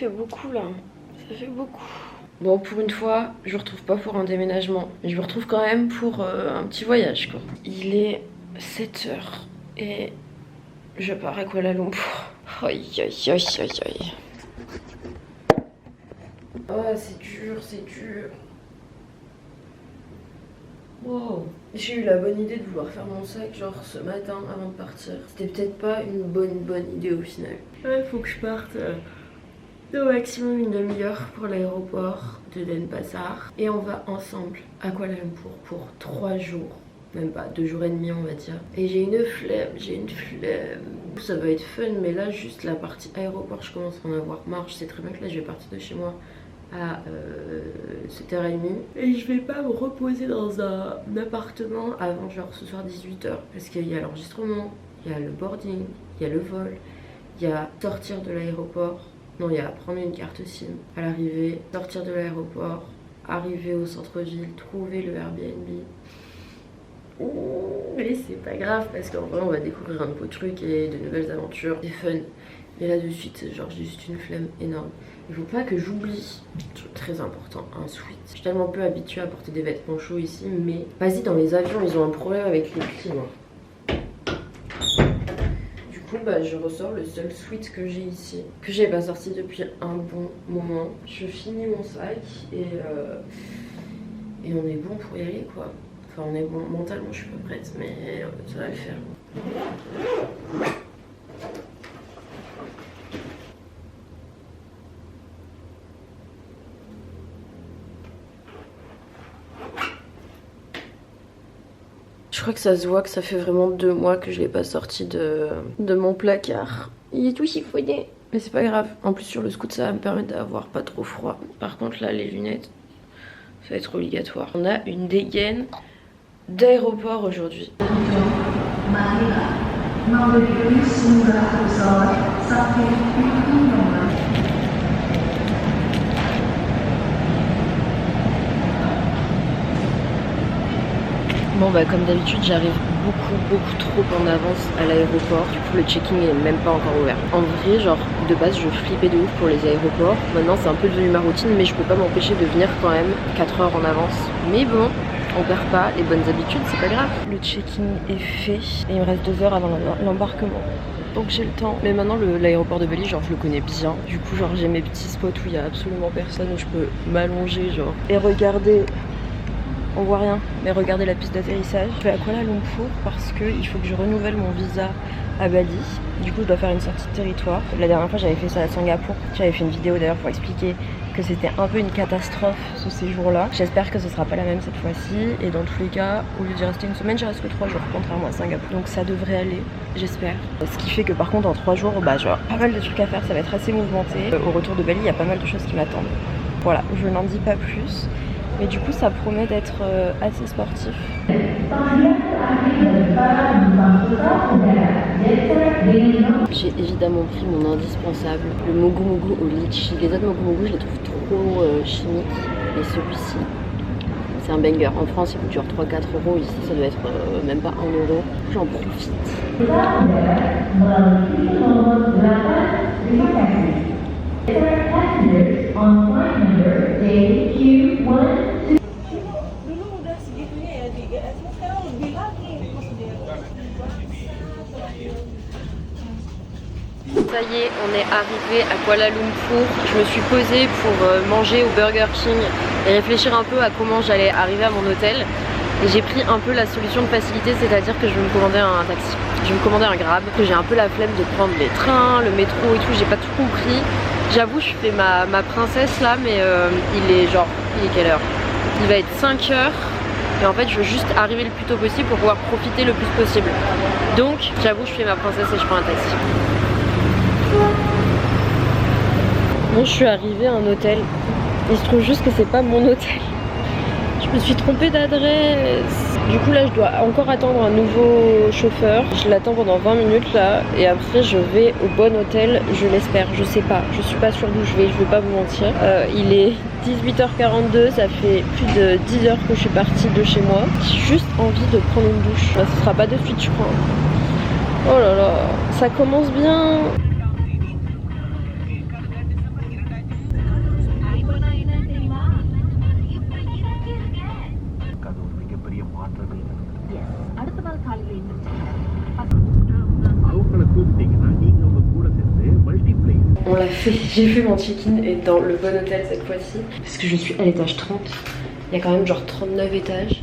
fait beaucoup là. Ça fait beaucoup. Bon, pour une fois, je me retrouve pas pour un déménagement. Mais je me retrouve quand même pour un petit voyage, quoi. Il est 7 h et je pars à Kuala Lumpur. Aïe, aïe, aïe, aïe, aïe. Oh, c'est dur, c'est dur. Wow. J'ai eu la bonne idée de vouloir faire mon sac genre ce matin avant de partir. C'était peut-être pas une bonne idée au final. Ouais, faut que je parte au maximum une demi-heure pour l'aéroport de Denpasar. Et on va ensemble à Kuala Lumpur pour 3 jours. Même pas, 2 jours et demi on va dire. Et j'ai une flemme. Ça va être fun, mais là juste la partie aéroport, je commence à en avoir marre. Je sais très bien que là je vais partir de chez moi à 7h30 et je vais pas me reposer dans un appartement avant genre ce soir 18 h parce qu'il y a l'enregistrement, il y a le boarding, il y a le vol, il y a sortir de l'aéroport, non il y a prendre une carte SIM à l'arrivée, sortir de l'aéroport, arriver au centre-ville, trouver le Airbnb. Mais c'est pas grave parce qu'en vrai on va découvrir un nouveau truc et de nouvelles aventures, c'est fun. Mais là de suite c'est genre juste une flemme énorme. Il faut pas que j'oublie, truc très important, un sweat. Je suis tellement peu habituée à porter des vêtements chauds ici, mais vas-y, dans les avions ils ont un problème avec les clim. Du coup bah je ressors le seul sweat que j'ai ici, que j'ai pas sorti depuis un bon moment. Je finis mon sac et on est bon pour y aller quoi. Enfin on est bon, mentalement je suis pas prête mais ça va le faire. Je crois que ça se voit que ça fait vraiment 2 mois que je l'ai pas sorti de mon placard. Il est tout chiffonné. Mais c'est pas grave. En plus sur le scoot ça va me permettre d'avoir pas trop froid. Par contre là les lunettes, ça va être obligatoire. On a une dégaine d'aéroport aujourd'hui. Bon bah comme d'habitude j'arrive beaucoup trop en avance à l'aéroport. Du coup le check-in est même pas encore ouvert. En vrai genre de base je flippais de ouf pour les aéroports. Maintenant c'est un peu devenu ma routine mais je peux pas m'empêcher de venir quand même 4 heures en avance. Mais bon, on perd pas les bonnes habitudes, c'est pas grave. Le check-in est fait et il me reste 2 heures avant l'embarquement. Donc j'ai le temps. Mais maintenant l'aéroport de Bali genre je le connais bien. Du coup genre j'ai mes petits spots où il y a absolument personne, où je peux m'allonger genre et regarder. On voit rien, mais regardez la piste d'atterrissage. Je vais à Kuala Lumpur parce qu'il faut que je renouvelle mon visa à Bali. Du coup je dois faire une sortie de territoire. La dernière fois j'avais fait ça à Singapour. J'avais fait une vidéo d'ailleurs pour expliquer que c'était un peu une catastrophe ce séjour-là. J'espère que ce sera pas la même cette fois-ci. Et dans tous les cas, au lieu d'y rester une semaine, j'y reste que 3 jours, contrairement à Singapour. Donc ça devrait aller, j'espère. Ce qui fait que par contre en 3 jours, bah j'aurai pas mal de trucs à faire, ça va être assez mouvementé. Au retour de Bali, il y a pas mal de choses qui m'attendent. Voilà, je n'en dis pas plus. Mais du coup ça promet d'être assez sportif. J'ai évidemment pris mon indispensable, le mogu mogu au litchi. Les autres mogu mogu je les trouve trop chimiques. Et celui-ci, c'est un banger. En France il coûte genre 3-4 €. Ici ça doit être même pas 1 €. J'en profite. Ça y est, on est arrivé à Kuala Lumpur. Je me suis posée pour manger au Burger King et réfléchir un peu à comment j'allais arriver à mon hôtel. Et j'ai pris un peu la solution de facilité, c'est-à-dire que je vais me commander un taxi. Je vais me commander un Grab. J'ai un peu la flemme de prendre les trains, le métro et tout, j'ai pas tout compris. J'avoue, je fais ma princesse là, mais il est quelle heure? Il va être 5 h. Et en fait je veux juste arriver le plus tôt possible pour pouvoir profiter le plus possible. Donc j'avoue je fais ma princesse et je prends un taxi. Bon, je suis arrivée à un hôtel. Il se trouve juste que c'est pas mon hôtel. Je me suis trompée d'adresse. Du coup là je dois encore attendre un nouveau chauffeur. Je l'attends pendant 20 minutes là. Et après je vais au bon hôtel, je l'espère, je sais pas. Je suis pas sûre d'où je vais pas vous mentir. Il est 18 h 42, ça fait plus de 10 heures que je suis partie de chez moi. J'ai juste envie de prendre une douche. Bah, ce sera pas de suite je crois. Oh là là, ça commence bien. On l'a fait, j'ai fait mon check-in et dans le bon hôtel cette fois-ci. Parce que je suis à l'étage 30. Il y a quand même genre 39 étages.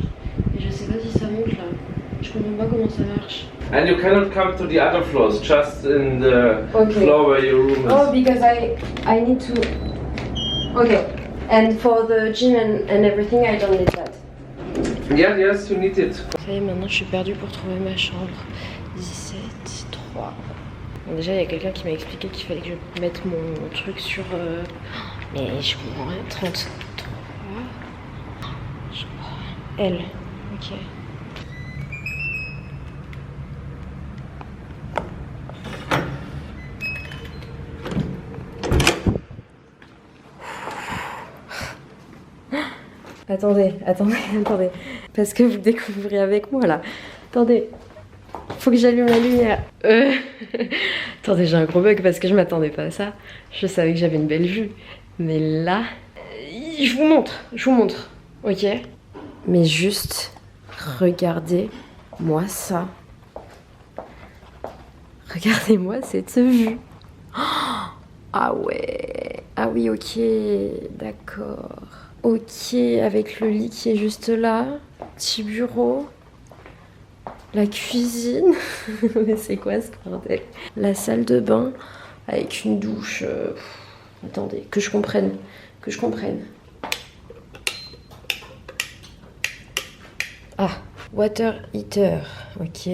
Et je sais pas si ça monte là. Je comprends pas comment ça marche. And you cannot come to the other floors, just in the floor where your room is. Oh, because I need to... Okay. And for the gym and everything, I don't need that. Yeah, yes, you need it. Ça y est, maintenant je suis perdue pour trouver ma chambre. 17, 3. Bon, déjà, il y a quelqu'un qui m'a expliqué qu'il fallait que je mette mon truc sur... Mais je comprends rien. 33. L. Ok. Attendez. Parce que vous découvrez avec moi là. Attendez. Faut que j'allume la lumière. Attendez, j'ai un gros bug parce que je m'attendais pas à ça. Je savais que j'avais une belle vue. Mais là... Je vous montre. Ok? Mais juste... Regardez-moi ça. Regardez-moi cette vue. Ah ouais. Ah oui, ok. D'accord. Ok, avec le lit qui est juste là. Petit bureau. La cuisine. Mais c'est quoi ce bordel? La salle de bain avec une douche. Attendez, que je comprenne. Ah, water heater. Ok.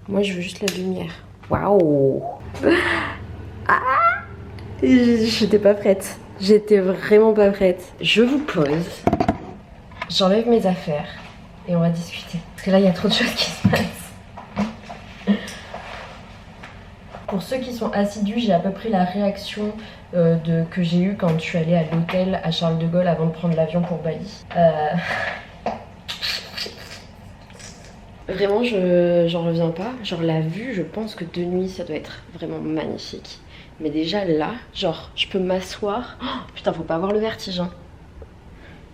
Moi, je veux juste la lumière. Waouh. Ah, j'étais pas prête. J'étais vraiment pas prête. Je vous pose. J'enlève mes affaires et on va discuter. Parce que là, il y a trop de choses qui se passent. Pour ceux qui sont assidus, j'ai à peu près la réaction que j'ai eue quand je suis allée à l'hôtel à Charles de Gaulle avant de prendre l'avion pour Bali. Vraiment, j'en reviens pas. Genre la vue, je pense que de nuit, ça doit être vraiment magnifique. Mais déjà là, genre, je peux m'asseoir. Oh, putain, faut pas avoir le vertige, hein.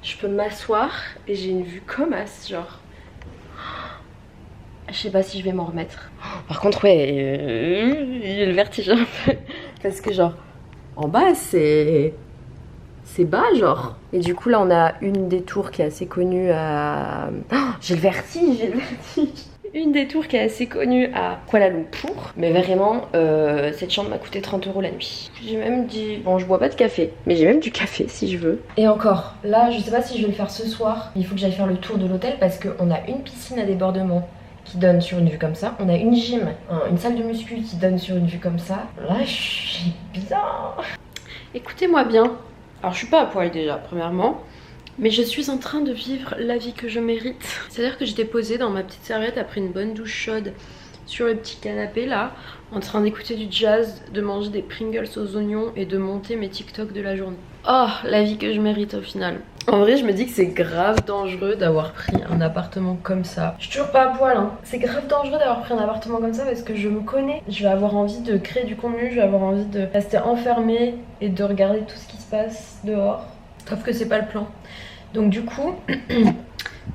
Je peux m'asseoir et j'ai une vue comme as, genre. Je sais pas si je vais m'en remettre. Par contre, ouais, j'ai le vertige un peu. Parce que genre, en bas, c'est bas, genre. Et du coup, là, on a une des tours qui est assez connue à... Oh, j'ai le vertige. Une des tours qui est assez connue à Kuala Lumpur. Mais vraiment, cette chambre m'a coûté 30 € la nuit. J'ai même dit... Bon, je bois pas de café, mais j'ai même du café si je veux. Et encore, là, je sais pas si je vais le faire ce soir. Il faut que j'aille faire le tour de l'hôtel parce qu'on a une piscine à débordement qui donne sur une vue comme ça. On a une gym, une salle de muscu qui donne sur une vue comme ça. Là, je suis bien. Écoutez-moi bien. Alors, je suis pas à poil déjà, premièrement. Mais je suis en train de vivre la vie que je mérite. C'est-à-dire que j'étais posée dans ma petite serviette après une bonne douche chaude sur le petit canapé là, en train d'écouter du jazz, de manger des Pringles aux oignons et de monter mes TikTok de la journée. Oh, la vie que je mérite au final. En vrai, je me dis que c'est grave dangereux d'avoir pris un appartement comme ça. Je suis toujours pas à poil, hein. C'est grave dangereux d'avoir pris un appartement comme ça parce que je me connais. Je vais avoir envie de créer du contenu, je vais avoir envie de rester enfermée et de regarder tout ce qui se passe dehors. Sauf que c'est pas le plan. Donc du coup,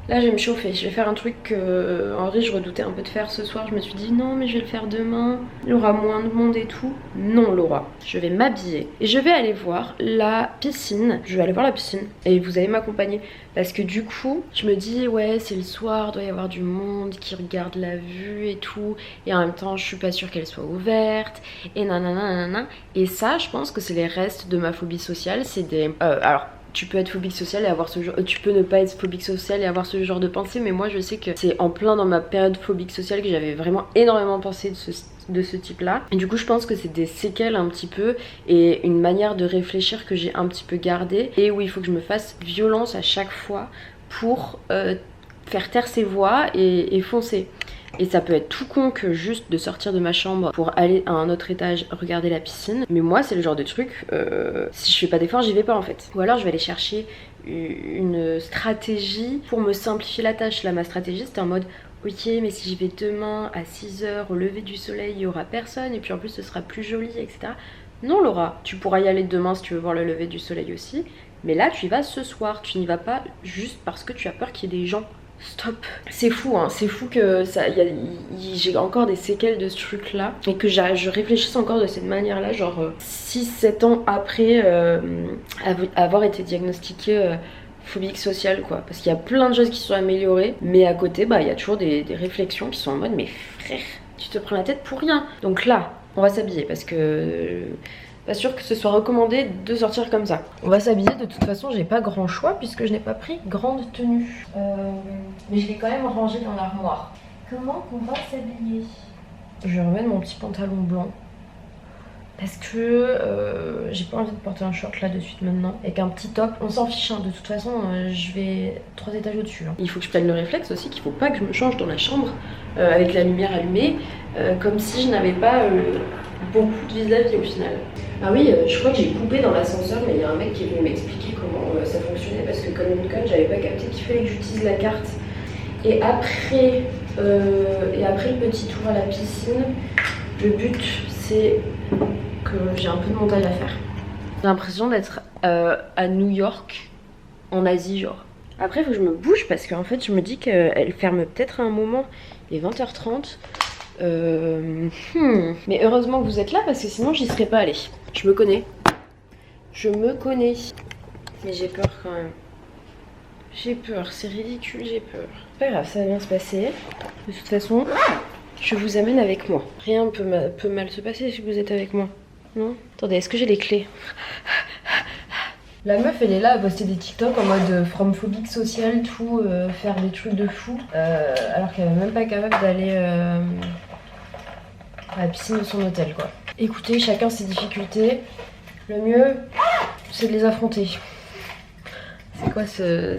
là je vais me chauffer. Je vais faire un truc que en vrai je redoutais un peu de faire ce soir. Je me suis dit non mais je vais le faire demain. Il y aura moins de monde et tout. Non Laura, je vais m'habiller et je vais aller voir la piscine. Je vais aller voir la piscine et vous allez m'accompagner. Parce que du coup, je me dis ouais c'est le soir, doit y avoir du monde qui regarde la vue et tout. Et en même temps je suis pas sûre qu'elle soit ouverte. Et nanana. Et ça je pense que c'est les restes de ma phobie sociale. C'est des... alors... Tu peux être phobique sociale et avoir ce genre... Tu peux ne pas être phobique sociale et avoir ce genre de pensée. Mais moi je sais que c'est en plein dans ma période phobique sociale que j'avais vraiment énormément pensé de ce type là. Et du coup je pense que c'est des séquelles un petit peu et une manière de réfléchir que j'ai un petit peu gardée. Et où il faut que je me fasse violence à chaque fois pour faire taire ces voix et foncer. Et ça peut être tout con que juste de sortir de ma chambre pour aller à un autre étage regarder la piscine. Mais moi c'est le genre de truc, si je fais pas d'effort j'y vais pas en fait. Ou alors je vais aller chercher une stratégie pour me simplifier la tâche. Là ma stratégie c'était en mode ok mais si j'y vais demain à 6 h au lever du soleil il y aura personne et puis en plus ce sera plus joli etc. Non Laura, tu pourras y aller demain si tu veux voir le lever du soleil aussi. Mais là tu y vas ce soir, tu n'y vas pas juste parce que tu as peur qu'il y ait des gens. Stop. C'est fou, hein. C'est fou que j'ai encore des séquelles de ce truc là et que je réfléchisse encore de cette manière là, genre 6-7 ans après avoir été diagnostiquée phobique sociale, quoi. Parce qu'il y a plein de choses qui sont améliorées, mais à côté, bah il y a toujours des réflexions qui sont en mode mais frère, tu te prends la tête pour rien. Donc là, on va s'habiller parce que pas sûr que ce soit recommandé de sortir comme ça. On va s'habiller, de toute façon j'ai pas grand choix puisque je n'ai pas pris grande tenue. Mais je l'ai quand même rangé dans l'armoire. Comment qu'on va s'habiller? Je vais remettre mon petit pantalon blanc. Parce que j'ai pas envie de porter un short là de suite maintenant. Avec un petit top, on s'en fiche, hein. De toute façon je vais 3 étages au-dessus. Hein. Il faut que je prenne le réflexe aussi qu'il faut pas que je me change dans la chambre avec la lumière allumée. Comme si je n'avais pas beaucoup de vis-à-vis au final. Ah oui, je crois que j'ai coupé dans l'ascenseur, mais il y a un mec qui est venu m'expliquer comment ça fonctionnait parce que comme une conne, j'avais pas capté qu'il fallait que j'utilise la carte. Et après le petit tour à la piscine, le but c'est que j'ai un peu de montage à faire. J'ai l'impression d'être à New York, en Asie genre. Après il faut que je me bouge parce qu'en fait je me dis qu'elle ferme peut-être à un moment, il est 20h30. Mais heureusement que vous êtes là parce que sinon j'y serais pas allée. Je me connais. Je me connais. Mais j'ai peur quand même. J'ai peur, c'est ridicule, j'ai peur. C'est pas grave, ça va bien se passer. De toute façon, je vous amène avec moi. Rien peut mal se passer si vous êtes avec moi. Non? Attendez, est-ce que j'ai les clés? La meuf elle est là à poster des TikTok en mode from phobique sociale, tout, faire des trucs de fou. Alors qu'elle est même pas capable d'aller à la piscine de son hôtel quoi. Écoutez, chacun ses difficultés. Le mieux, c'est de les affronter. C'est quoi ce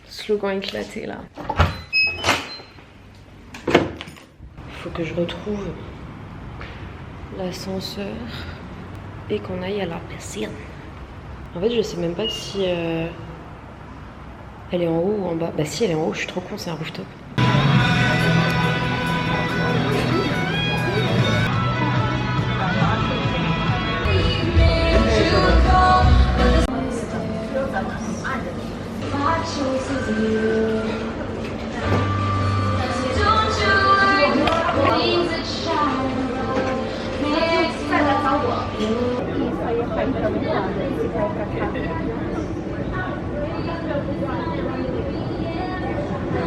slogan éclaté là? Il faut que je retrouve l'ascenseur et qu'on aille à la piscine. En fait, je sais même pas si elle est en haut ou en bas. Bah si, elle est en haut, je suis trop con, c'est un rooftop.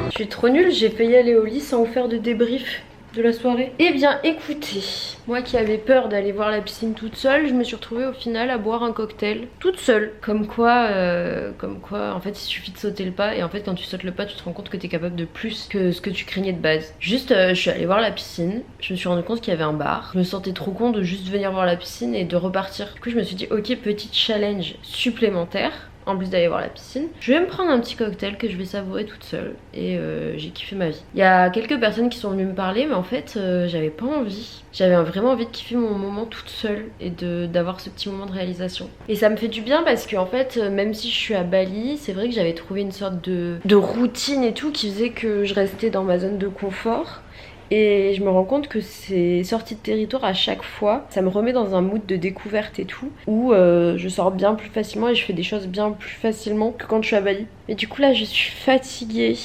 Je suis trop nulle, j'ai failli aller au lit sans vous faire de débrief de la soirée. Eh bien écoutez, moi qui avais peur d'aller voir la piscine toute seule, je me suis retrouvée au final à boire un cocktail toute seule. Comme quoi en fait il suffit de sauter le pas et en fait quand tu sautes le pas tu te rends compte que t'es capable de plus que ce que tu craignais de base. Juste je suis allée voir la piscine, je me suis rendu compte qu'il y avait un bar. Je me sentais trop con de juste venir voir la piscine et de repartir. Du coup je me suis dit ok, petit challenge supplémentaire. En plus d'aller voir la piscine, je vais me prendre un petit cocktail que je vais savourer toute seule et j'ai kiffé ma vie. Il y a quelques personnes qui sont venues me parler mais en fait j'avais pas envie. J'avais vraiment envie de kiffer mon moment toute seule et d'avoir ce petit moment de réalisation. Et ça me fait du bien parce que en fait même si je suis à Bali, c'est vrai que j'avais trouvé une sorte de routine et tout qui faisait que je restais dans ma zone de confort. Et je me rends compte que ces sorties de territoire à chaque fois, ça me remet dans un mood de découverte et tout, où je sors bien plus facilement et je fais des choses bien plus facilement que quand je suis à Bali. Et du coup là je suis fatiguée,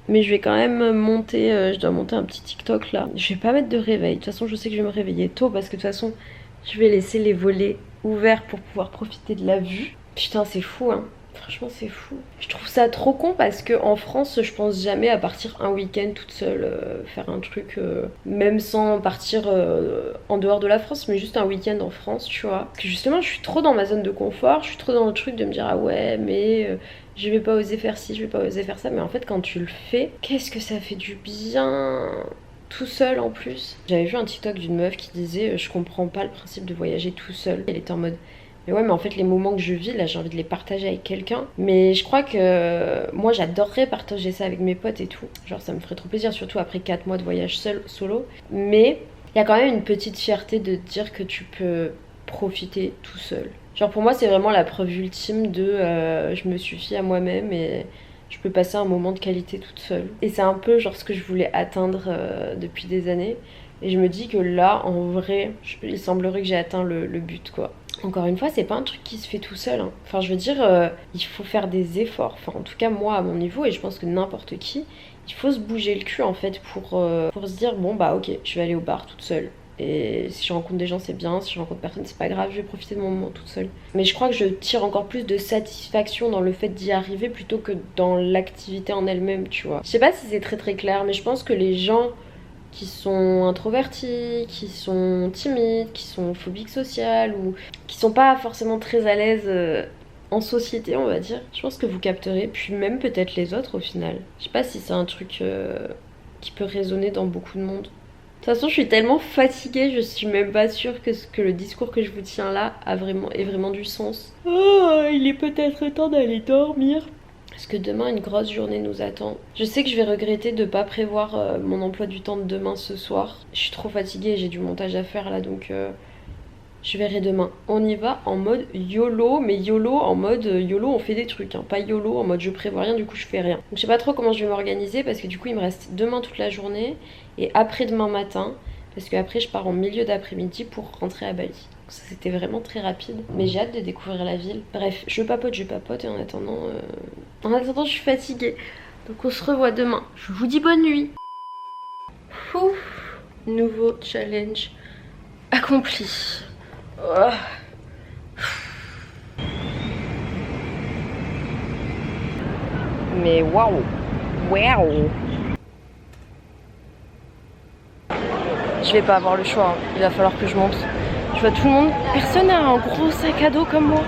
mais je vais quand même monter, je dois monter un petit TikTok là. Je vais pas mettre de réveil, de toute façon je sais que je vais me réveiller tôt parce que de toute façon je vais laisser les volets ouverts pour pouvoir profiter de la vue. Putain c'est fou hein. Franchement c'est fou. Je trouve ça trop con parce que en France je pense jamais à partir un week-end toute seule faire un truc même sans partir en dehors de la France mais juste un week-end en France tu vois. Que justement je suis trop dans ma zone de confort, je suis trop dans le truc de me dire ah ouais mais je vais pas oser faire ci, je vais pas oser faire ça mais en fait quand tu le fais, qu'est-ce que ça fait du bien tout seul en plus. J'avais vu un TikTok d'une meuf qui disait je comprends pas le principe de voyager tout seul. Elle était en mode mais ouais mais en fait les moments que je vis là j'ai envie de les partager avec quelqu'un. Mais je crois que moi j'adorerais partager ça avec mes potes et tout. Genre ça me ferait trop plaisir surtout après 4 mois de voyage solo. Mais il y a quand même une petite fierté de te dire que tu peux profiter tout seul. Genre pour moi c'est vraiment la preuve ultime de je me suffis à moi-même et je peux passer un moment de qualité toute seule. Et c'est un peu genre ce que je voulais atteindre depuis des années. Et je me dis que là, en vrai, il semblerait que j'ai atteint le but, quoi. Encore une fois, c'est pas un truc qui se fait tout seul. Hein. Enfin, je veux dire, il faut faire des efforts. Enfin, en tout cas, moi, à mon niveau, et je pense que n'importe qui, il faut se bouger le cul, en fait, pour se dire, bon, bah, ok, je vais aller au bar toute seule. Et si je rencontre des gens, c'est bien. Si je rencontre personne, c'est pas grave, je vais profiter de mon moment toute seule. Mais je crois que je tire encore plus de satisfaction dans le fait d'y arriver plutôt que dans l'activité en elle-même, tu vois. Je sais pas si c'est très très clair, mais je pense que les gens qui sont introvertis, qui sont timides, qui sont phobiques sociales ou qui sont pas forcément très à l'aise en société, on va dire. Je pense que vous capterez, puis même peut-être les autres au final. Je sais pas si c'est un truc qui peut résonner dans beaucoup de monde. De toute façon, je suis tellement fatiguée, je suis même pas sûre que le discours que je vous tiens là ait vraiment du sens. Oh, il est peut-être temps d'aller dormir. Parce que demain, une grosse journée nous attend. Je sais que je vais regretter de pas prévoir mon emploi du temps de demain ce soir. Je suis trop fatiguée, j'ai du montage à faire là, donc je verrai demain. On y va en mode YOLO, mais YOLO en mode YOLO on fait des trucs, hein. Pas YOLO en mode je prévois rien, du coup je fais rien. Donc je sais pas trop comment je vais m'organiser parce que du coup il me reste demain toute la journée et après demain matin. Parce qu'après je pars en milieu d'après-midi pour rentrer à Bali. Ça c'était vraiment très rapide, mais j'ai hâte de découvrir la ville. Bref, je papote et en attendant je suis fatiguée. Donc on se revoit demain. Je vous dis bonne nuit. Ouf, nouveau challenge accompli. Oh. Mais waouh, waouh. Je vais pas avoir le choix, hein. Il va falloir que je monte. Je vois tout le monde, personne n'a un gros sac à dos comme moi.